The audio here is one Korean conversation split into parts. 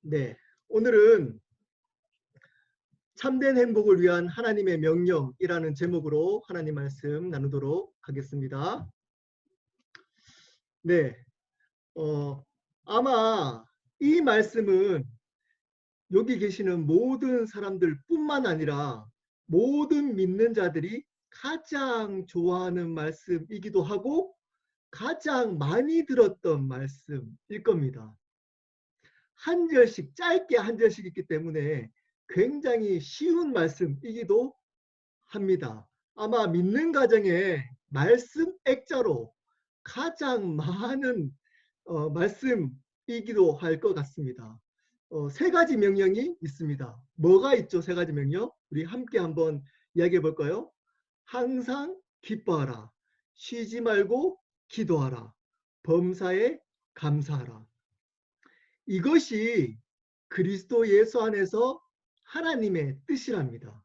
네, 오늘은 참된 행복을 위한 하나님의 명령이라는 제목으로 하나님 말씀 나누도록 하겠습니다. 네, 아마 이 말씀은 여기 계시는 모든 사람들 뿐만 아니라 모든 믿는 자들이 가장 좋아하는 말씀이기도 하고 가장 많이 들었던 말씀일 겁니다. 한 절씩, 짧게 한 절씩 있기 때문에 굉장히 쉬운 말씀이기도 합니다. 아마 믿는 가정에 말씀 액자로 가장 많은 말씀이기도 할 것 같습니다. 세 가지 명령이 있습니다. 뭐가 있죠? 세 가지 명령. 우리 함께 한번 이야기해 볼까요? 항상 기뻐하라. 쉬지 말고 기도하라. 범사에 감사하라. 이것이 그리스도 예수 안에서 하나님의 뜻이랍니다.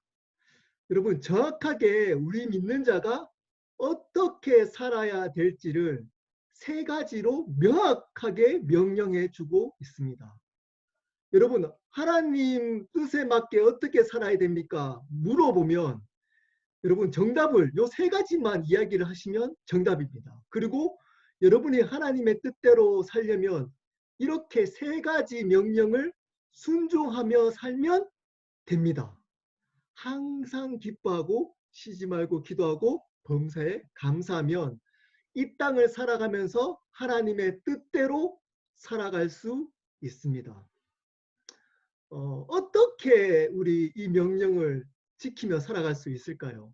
여러분, 정확하게 우리 믿는 자가 어떻게 살아야 될지를 세 가지로 명확하게 명령해 주고 있습니다. 여러분, 하나님 뜻에 맞게 어떻게 살아야 됩니까? 물어보면 여러분 정답을 요 세 가지만 이야기를 하시면 정답입니다. 그리고 여러분이 하나님의 뜻대로 살려면 이렇게 세 가지 명령을 순종하며 살면 됩니다. 항상 기뻐하고 쉬지 말고 기도하고 범사에 감사하면 이 땅을 살아가면서 하나님의 뜻대로 살아갈 수 있습니다. 어떻게 우리 이 명령을 지키며 살아갈 수 있을까요?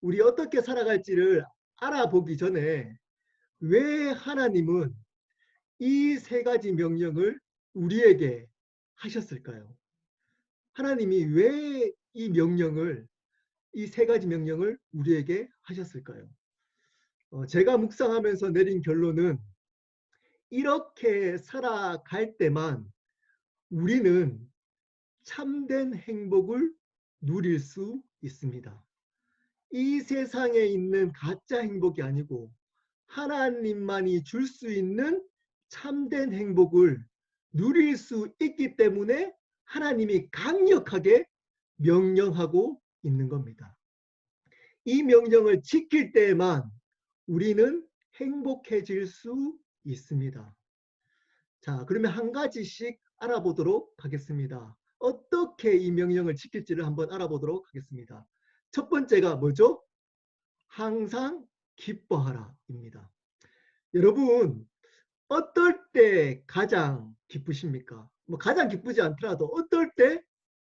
우리 어떻게 살아갈지를 알아보기 전에 왜 하나님은 이 세 가지 명령을 우리에게 하셨을까요? 하나님이 왜 이 세 가지 명령을 우리에게 하셨을까요? 제가 묵상하면서 내린 결론은 이렇게 살아갈 때만 우리는 참된 행복을 누릴 수 있습니다. 이 세상에 있는 가짜 행복이 아니고 하나님만이 줄 수 있는 참된 행복을 누릴 수 있기 때문에 하나님이 강력하게 명령하고 있는 겁니다. 이 명령을 지킬 때에만 우리는 행복해질 수 있습니다. 자, 그러면 한 가지씩 알아보도록 하겠습니다. 어떻게 이 명령을 지킬지를 한번 알아보도록 하겠습니다. 첫 번째가 뭐죠? 항상 기뻐하라입니다. 여러분, 어떨 때 가장 기쁘십니까? 뭐 가장 기쁘지 않더라도 어떨 때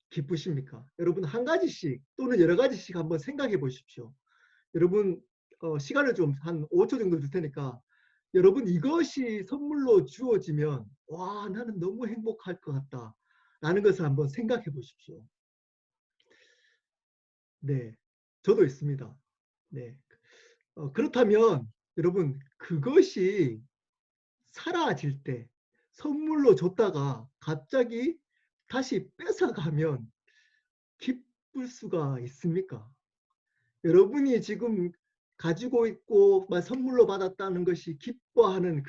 기쁘십니까? 여러분 한 가지씩 또는 여러 가지씩 한번 생각해 보십시오. 여러분 시간을 좀 한 5초 정도 줄 테니까 여러분 이것이 선물로 주어지면 와 나는 너무 행복할 것 같다 라는 것을 한번 생각해 보십시오. 네, 저도 있습니다. 네, 그렇다면 여러분 그것이 사라질 때 선물로 줬다가 갑자기 다시 뺏어가면 기쁠 수가 있습니까? 여러분이 지금 가지고 있고 선물로 받았다는 것이 기뻐하는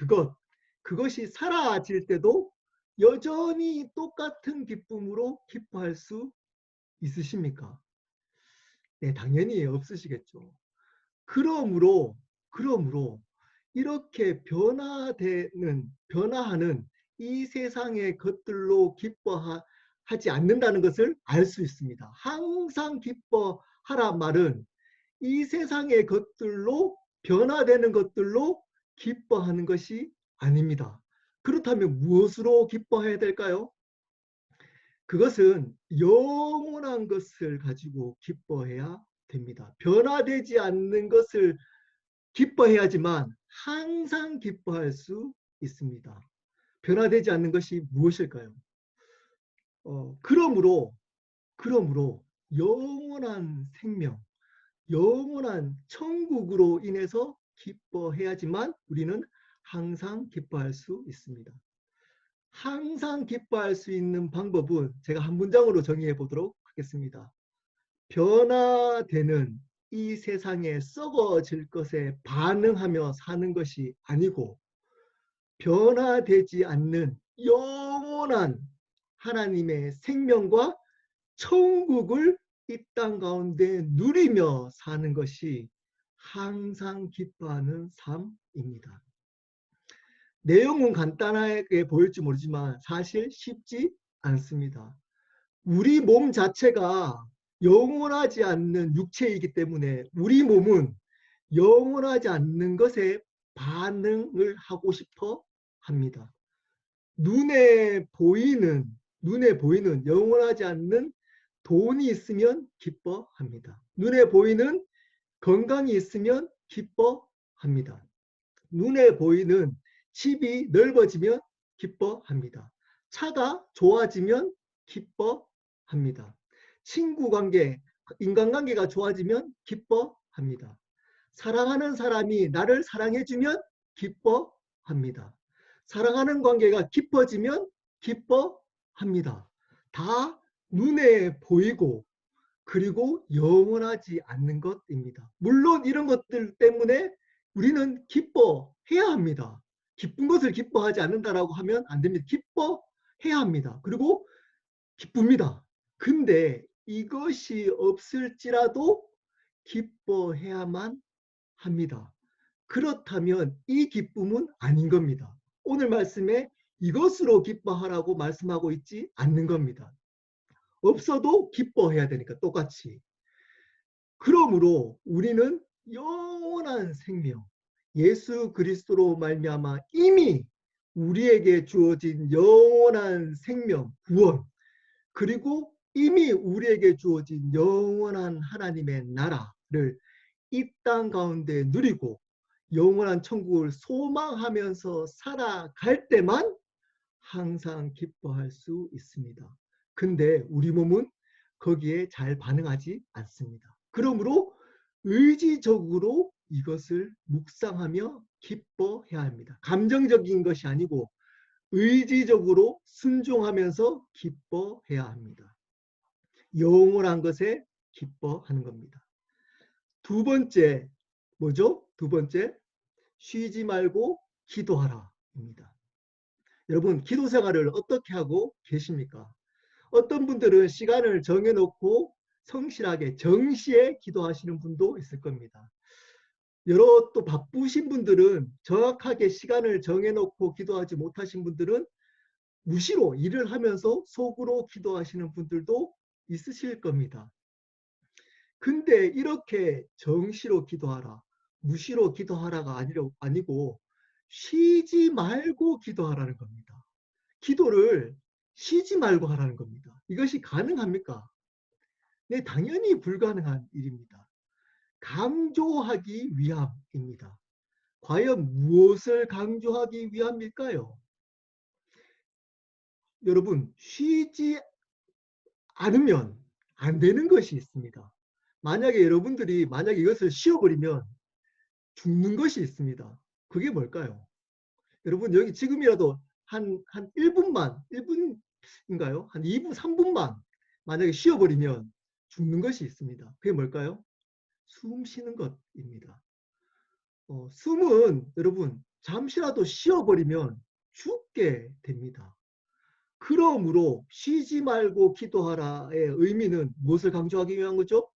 그것이 사라질 때도 여전히 똑같은 기쁨으로 기뻐할 수 있으십니까? 네, 당연히 없으시겠죠. 그러므로 이렇게 변화하는 이 세상의 것들로 기뻐하지 않는다는 것을 알 수 있습니다. 항상 기뻐하라 말은 이 세상의 것들로 변화되는 것들로 기뻐하는 것이 아닙니다. 그렇다면 무엇으로 기뻐해야 될까요? 그것은 영원한 것을 가지고 기뻐해야 됩니다. 변화되지 않는 것을 기뻐해야지만 항상 기뻐할 수 있습니다. 변화되지 않는 것이 무엇일까요? 그러므로 영원한 생명, 영원한 천국으로 인해서 기뻐해야지만 우리는 항상 기뻐할 수 있습니다. 항상 기뻐할 수 있는 방법은 제가 한 문장으로 정의해 보도록 하겠습니다. 변화되는 이 세상에 썩어질 것에 반응하며 사는 것이 아니고 변화되지 않는 영원한 하나님의 생명과 천국을 이 땅 가운데 누리며 사는 것이 항상 기뻐하는 삶입니다. 내용은 간단하게 보일지 모르지만 사실 쉽지 않습니다. 우리 몸 자체가 영원하지 않는 육체이기 때문에 우리 몸은 영원하지 않는 것에 반응을 하고 싶어 합니다. 눈에 보이는 영원하지 않는 돈이 있으면 기뻐합니다. 눈에 보이는 건강이 있으면 기뻐합니다. 눈에 보이는 집이 넓어지면 기뻐합니다. 차가 좋아지면 기뻐합니다. 친구 관계, 인간관계가 좋아지면 기뻐합니다. 사랑하는 사람이 나를 사랑해주면 기뻐합니다. 사랑하는 관계가 깊어지면 기뻐합니다. 다 눈에 보이고 그리고 영원하지 않는 것입니다. 물론 이런 것들 때문에 우리는 기뻐해야 합니다. 기쁜 것을 기뻐하지 않는다라고 하면 안 됩니다. 기뻐해야 합니다. 그리고 기쁩니다. 근데 이것이 없을지라도 기뻐해야만 합니다. 그렇다면 이 기쁨은 아닌 겁니다. 오늘 말씀에 이것으로 기뻐하라고 말씀하고 있지 않는 겁니다. 없어도 기뻐해야 되니까 똑같이. 그러므로 우리는 영원한 생명, 예수 그리스도로 말미암아 이미 우리에게 주어진 영원한 생명, 구원, 그리고 이미 우리에게 주어진 영원한 하나님의 나라를 이 땅 가운데 누리고 영원한 천국을 소망하면서 살아갈 때만 항상 기뻐할 수 있습니다. 근데 우리 몸은 거기에 잘 반응하지 않습니다. 그러므로 의지적으로 이것을 묵상하며 기뻐해야 합니다. 감정적인 것이 아니고 의지적으로 순종하면서 기뻐해야 합니다. 영원한 것에 기뻐하는 겁니다. 두 번째, 뭐죠? 두 번째, 쉬지 말고 기도하라입니다. 여러분, 기도 생활을 어떻게 하고 계십니까? 어떤 분들은 시간을 정해놓고 성실하게 정시에 기도하시는 분도 있을 겁니다. 여러 또 바쁘신 분들은 정확하게 시간을 정해놓고 기도하지 못하신 분들은 무시로 일을 하면서 속으로 기도하시는 분들도 있으실 겁니다. 근데 이렇게 정시로 기도하라, 무시로 기도하라가 아니고 쉬지 말고 기도하라는 겁니다. 기도를 쉬지 말고 하라는 겁니다. 이것이 가능합니까? 네, 당연히 불가능한 일입니다. 강조하기 위함입니다. 과연 무엇을 강조하기 위함일까요? 여러분, 쉬지 않으면 안 되는 것이 있습니다. 만약에 여러분들이 이것을 쉬어버리면 죽는 것이 있습니다. 그게 뭘까요? 여러분, 여기 지금이라도 한 1분인가요? 한 2분, 3분만 만약에 쉬어버리면 죽는 것이 있습니다. 그게 뭘까요? 숨 쉬는 것입니다. 숨은 여러분 잠시라도 쉬어버리면 죽게 됩니다. 그러므로 쉬지 말고 기도하라의 의미는 무엇을 강조하기 위한 거죠?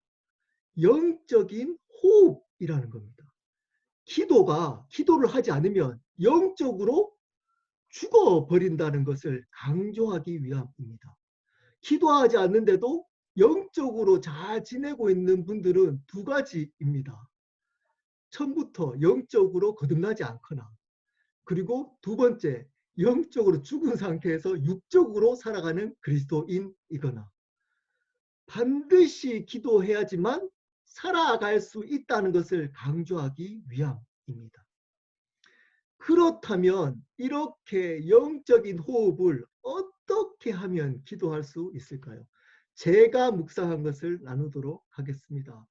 영적인 호흡이라는 겁니다. 기도를 하지 않으면 영적으로 죽어버린다는 것을 강조하기 위함입니다. 기도하지 않는데도 영적으로 잘 지내고 있는 분들은 두 가지입니다. 처음부터 영적으로 거듭나지 않거나, 그리고 두 번째, 영적으로 죽은 상태에서 육적으로 살아가는 그리스도인이거나, 반드시 기도해야지만 살아갈 수 있다는 것을 강조하기 위함입니다. 그렇다면 이렇게 영적인 호흡을 어떻게 하면 기도할 수 있을까요? 제가 묵상한 것을 나누도록 하겠습니다.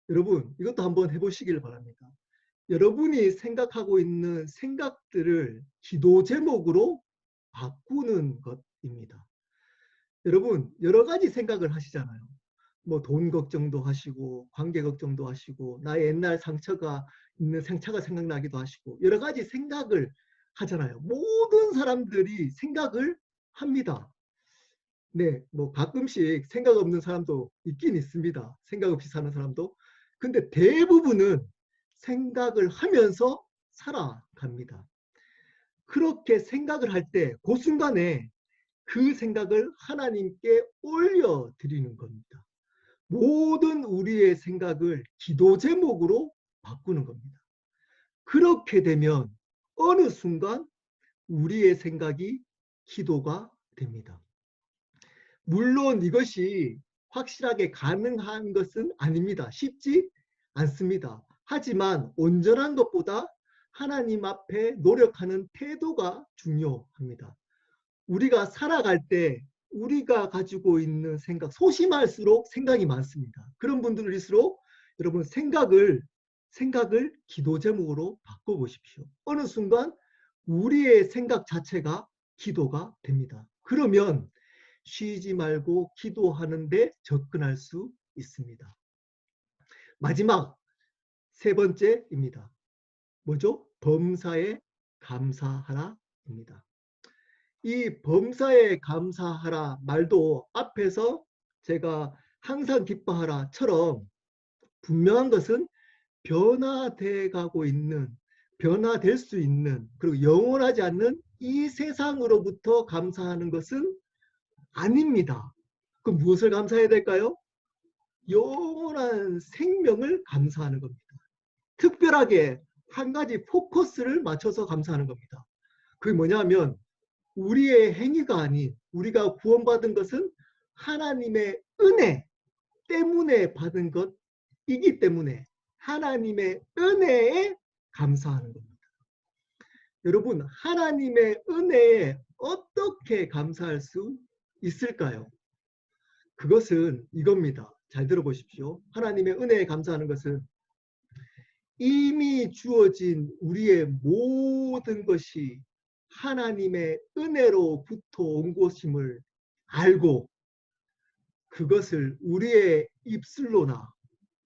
여러분, 이것도 한번 해보시길 바랍니다. 여러분이 생각하고 있는 생각들을 기도 제목으로 바꾸는 것입니다. 여러분, 여러 가지 생각을 하시잖아요. 뭐 돈 걱정도 하시고, 관계 걱정도 하시고, 나의 옛날 상처가 생각나기도 하시고, 여러 가지 생각을 하잖아요. 모든 사람들이 생각을 합니다. 네, 뭐 가끔씩 생각 없는 사람도 있긴 있습니다. 생각 없이 사는 사람도. 근데 대부분은 생각을 하면서 살아갑니다. 그렇게 생각을 할 때 그 순간에 그 생각을 하나님께 올려드리는 겁니다. 모든 우리의 생각을 기도 제목으로 바꾸는 겁니다. 그렇게 되면 어느 순간 우리의 생각이 기도가 됩니다. 물론 이것이 확실하게 가능한 것은 아닙니다. 쉽지 않습니다. 하지만 온전한 것보다 하나님 앞에 노력하는 태도가 중요합니다. 우리가 살아갈 때 우리가 가지고 있는 생각, 소심할수록 생각이 많습니다. 그런 분들일수록 여러분 생각을 기도 제목으로 바꿔보십시오. 어느 순간 우리의 생각 자체가 기도가 됩니다. 그러면 쉬지 말고 기도하는데 접근할 수 있습니다. 마지막 세 번째입니다. 뭐죠? 범사에 감사하라입니다. 이 범사에 감사하라 말도 앞에서 제가 항상 기뻐하라처럼 분명한 것은 변화돼 가고 있는, 변화될 수 있는, 그리고 영원하지 않는 이 세상으로부터 감사하는 것은 아닙니다. 그럼 무엇을 감사해야 될까요? 영원한 생명을 감사하는 겁니다. 특별하게 한 가지 포커스를 맞춰서 감사하는 겁니다. 그게 뭐냐면 우리의 행위가 아닌, 우리가 구원받은 것은 하나님의 은혜 때문에 받은 것이기 때문에 하나님의 은혜에 감사하는 겁니다. 여러분, 하나님의 은혜에 어떻게 감사할 수 있을까요? 그것은 이겁니다. 잘 들어보십시오. 하나님의 은혜에 감사하는 것은 이미 주어진 우리의 모든 것이 하나님의 은혜로부터 온 것임을 알고 그것을 우리의 입술로나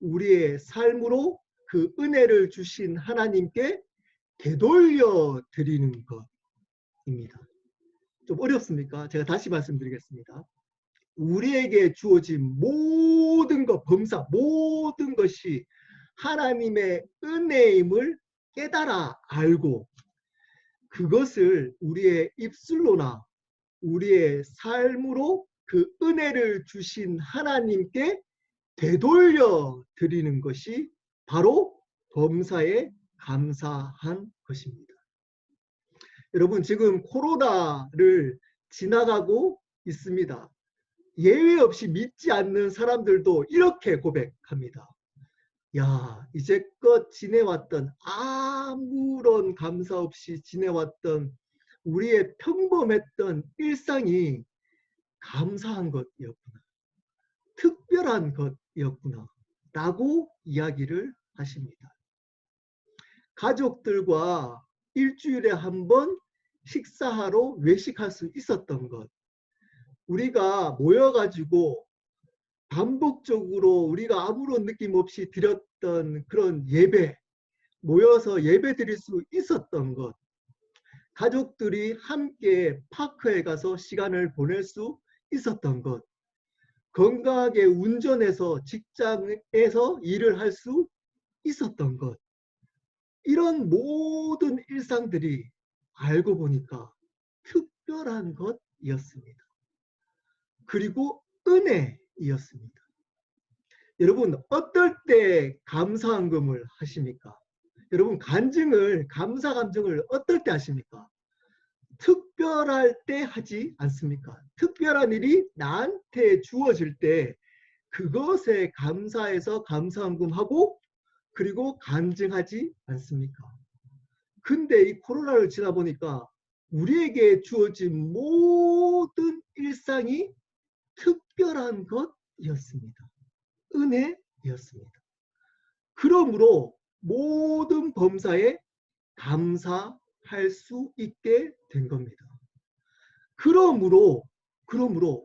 우리의 삶으로 그 은혜를 주신 하나님께 되돌려 드리는 것입니다. 좀 어렵습니까? 제가 다시 말씀드리겠습니다. 우리에게 주어진 모든 것, 범사, 모든 것이 하나님의 은혜임을 깨달아 알고 그것을 우리의 입술로나 우리의 삶으로 그 은혜를 주신 하나님께 되돌려 드리는 것이 바로 범사에 감사한 것입니다. 여러분, 지금 코로나를 지나가고 있습니다. 예외 없이 믿지 않는 사람들도 이렇게 고백합니다. 야, 이제껏 지내왔던 아무런 감사 없이 지내왔던 우리의 평범했던 일상이 감사한 것이었구나. 특별한 것이었구나. 라고 이야기를 하십니다. 가족들과 일주일에 한 번 식사하러 외식할 수 있었던 것. 우리가 모여가지고 반복적으로 우리가 아무런 느낌 없이 드렸던 그런 예배, 모여서 예배 드릴 수 있었던 것. 가족들이 함께 파크에 가서 시간을 보낼 수 있었던 것. 건강하게 운전해서 직장에서 일을 할 수 있었던 것. 이런 모든 일상들이 알고 보니까 특별한 것이었습니다. 그리고 은혜이었습니다. 여러분, 어떨 때 감사한금을 하십니까? 여러분, 감사 감정을 어떨 때 하십니까? 특별할 때 하지 않습니까? 특별한 일이 나한테 주어질 때 그것에 감사해서 감사한금하고 그리고 간증하지 않습니까? 근데 이 코로나를 지나 보니까 우리에게 주어진 모든 일상이 특별한 것이었습니다. 은혜였습니다. 그러므로 모든 범사에 감사할 수 있게 된 겁니다. 그러므로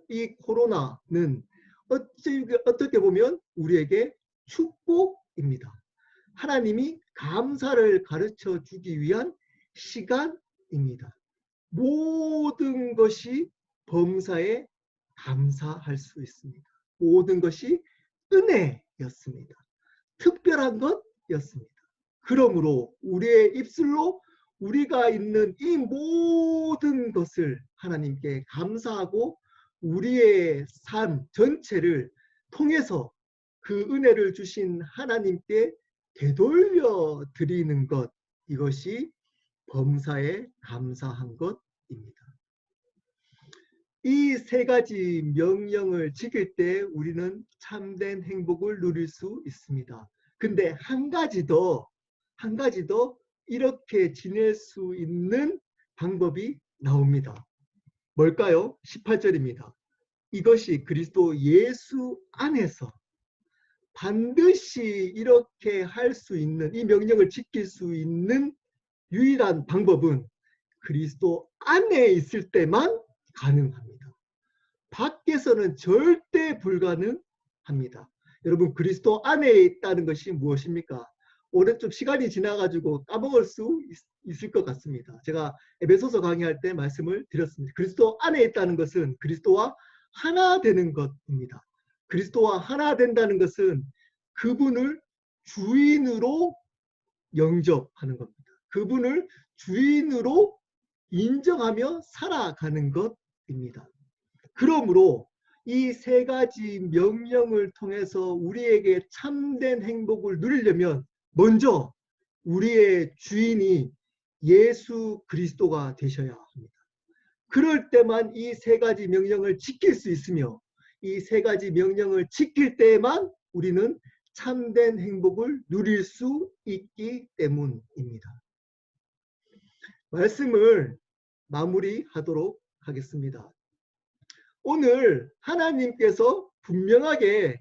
이 코로나는 어떻게 보면 우리에게 축복입니다. 하나님이 감사를 가르쳐 주기 위한 시간입니다. 모든 것이 범사에 감사할 수 있습니다. 모든 것이 은혜였습니다. 특별한 것이었습니다. 그러므로 우리의 입술로 우리가 있는 이 모든 것을 하나님께 감사하고 우리의 삶 전체를 통해서 그 은혜를 주신 하나님께 되돌려 드리는 것, 이것이 범사에 감사한 것입니다. 이 세 가지 명령을 지킬 때 우리는 참된 행복을 누릴 수 있습니다. 근데 한 가지 더 이렇게 지낼 수 있는 방법이 나옵니다. 뭘까요? 18절입니다. 이것이 그리스도 예수 안에서 반드시 이렇게 할 수 있는, 이 명령을 지킬 수 있는 유일한 방법은 그리스도 안에 있을 때만 가능합니다. 밖에서는 절대 불가능합니다. 여러분, 그리스도 안에 있다는 것이 무엇입니까? 오래 좀 시간이 지나가지고 까먹을 수 있을 것 같습니다. 제가 에베소서 강의할 때 말씀을 드렸습니다. 그리스도 안에 있다는 것은 그리스도와 하나 되는 것입니다. 그리스도와 하나 된다는 것은 그분을 주인으로 영접하는 겁니다. 그분을 주인으로 인정하며 살아가는 것입니다. 그러므로 이 세 가지 명령을 통해서 우리에게 참된 행복을 누리려면 먼저 우리의 주인이 예수 그리스도가 되셔야 합니다. 그럴 때만 이 세 가지 명령을 지킬 수 있으며 이 세 가지 명령을 지킬 때에만 우리는 참된 행복을 누릴 수 있기 때문입니다. 말씀을 마무리하도록 하겠습니다. 오늘 하나님께서 분명하게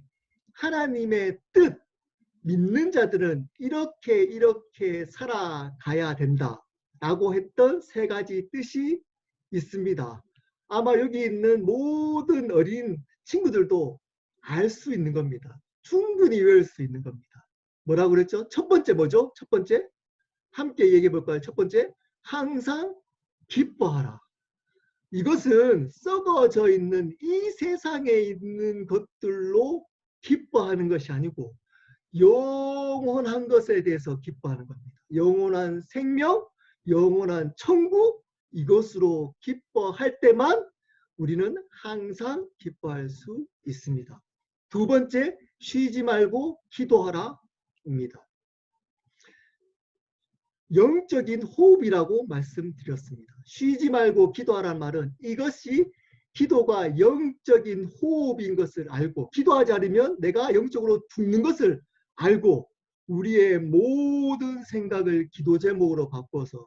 하나님의 뜻, 믿는 자들은 이렇게 살아가야 된다라고 했던 세 가지 뜻이 있습니다. 아마 여기 있는 모든 어린 친구들도 알 수 있는 겁니다. 충분히 외울 수 있는 겁니다. 뭐라고 그랬죠? 첫 번째 뭐죠? 첫 번째? 함께 얘기해 볼까요? 첫 번째, 항상 기뻐하라. 이것은 썩어져 있는 이 세상에 있는 것들로 기뻐하는 것이 아니고 영원한 것에 대해서 기뻐하는 겁니다. 영원한 생명, 영원한 천국, 이것으로 기뻐할 때만 우리는 항상 기뻐할 수 있습니다. 두 번째, 쉬지 말고 기도하라입니다. 영적인 호흡이라고 말씀드렸습니다. 쉬지 말고 기도하라는 말은 이것이 기도가 영적인 호흡인 것을 알고, 기도하지 않으면 내가 영적으로 죽는 것을 알고 우리의 모든 생각을 기도 제목으로 바꿔서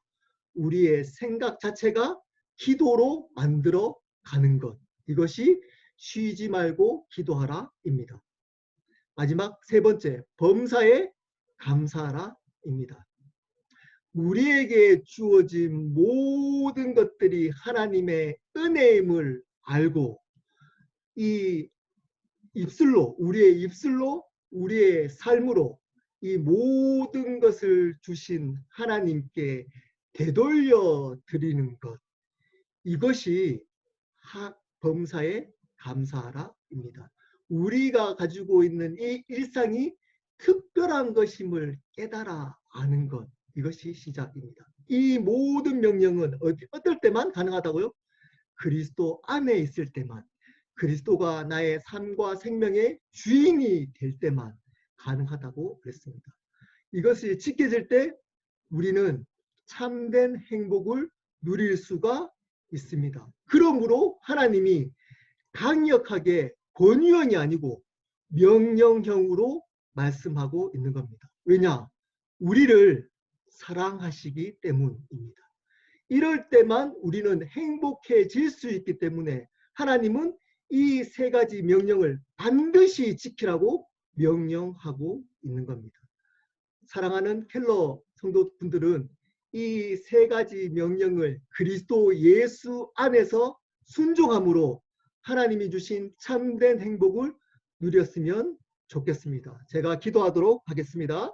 우리의 생각 자체가 기도로 만들어 가는 것, 이것이 쉬지 말고 기도하라입니다. 마지막 세 번째, 범사에 감사하라입니다. 우리에게 주어진 모든 것들이 하나님의 은혜임을 알고 이 입술로, 우리의 입술로, 우리의 삶으로 이 모든 것을 주신 하나님께 되돌려 드리는 것, 이것이 범사에 감사하라입니다. 우리가 가지고 있는 이 일상이 특별한 것임을 깨달아 아는 것, 이것이 시작입니다. 이 모든 명령은 어떨 때만 가능하다고요? 그리스도 안에 있을 때만, 그리스도가 나의 삶과 생명의 주인이 될 때만 가능하다고 그랬습니다. 이것이 지켜질 때 우리는 참된 행복을 누릴 수가 있습니다. 그러므로 하나님이 강력하게 권유형이 아니고 명령형으로 말씀하고 있는 겁니다. 왜냐? 우리를 사랑하시기 때문입니다. 이럴 때만 우리는 행복해질 수 있기 때문에 하나님은 이 세 가지 명령을 반드시 지키라고 명령하고 있는 겁니다. 사랑하는 켈러 성도분들은 이 세 가지 명령을 그리스도 예수 안에서 순종함으로 하나님이 주신 참된 행복을 누렸으면 좋겠습니다. 제가 기도하도록 하겠습니다.